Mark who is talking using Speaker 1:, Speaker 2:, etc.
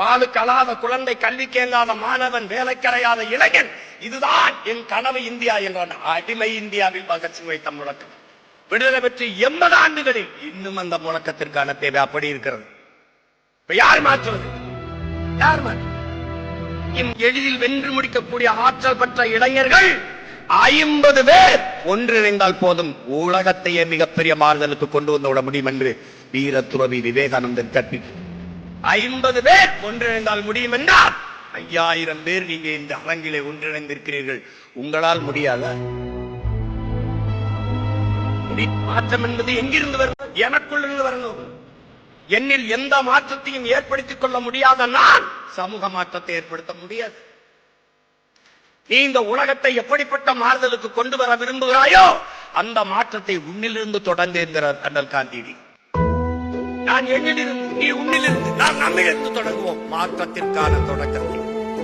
Speaker 1: பாலுக்கு அழாத குழந்தை, கல்வி கேளாத மாணவன், வேலைக்கரையாத இளைஞன், இதுதான் என் கனவு இந்தியா என்ற அடிமை இந்தியாவில் பகத்சிங் வைத்த முழக்கம். விடுதலை பெற்று 80 ஆண்டுகளில் இன்னும் அந்த முழக்கத்திற்கான தேவை அப்படி இருக்கிறது. இப்ப யார் மாற்றுவது? யார் மாற்று? எளிதில் வென்று முடிக்கக்கூடிய ஆற்றல் பெற்ற இளைஞர்கள் 50 பேர் ஒன்றிணைந்தால் போதும், உலகத்தையே மிகப்பெரிய மாறுதலுக்கு கொண்டு வந்து விட முடியும் என்று வீர துறவி விவேகானந்தர் கற்பித்தார். 50 பேர் ஒன்றிணைந்தால் முடியும் என்றால் 5000 பேர் நீங்க இந்த அரங்கிலே ஒன்றிணைந்திருக்கிறீர்கள். உங்களால் முடியாத மாற்றம் என்பது எங்கிருந்து வரும்? எனக்குள் இருந்து வரணும். என்னில் எந்த மாற்றத்தையும் ஏற்படுத்திக் கொள்ள முடியாத நான் சமூக மாற்றத்தை ஏற்படுத்த முடியாது. நீ இந்த உலகத்தை எப்படிப்பட்ட மாறுதலுக்கு கொண்டு வர விரும்புகிறாயோ அந்த மாற்றத்தை உன்னிலிருந்து தொடர்ந்து என்கிறார் அண்ணல் காந்தியடி. நான் என்னிலிருந்து, நீ உன்னிலிருந்து, நான் நம்மிலிருந்து தொடங்குவோம் மாற்றத்திற்கான தொடக்கம்.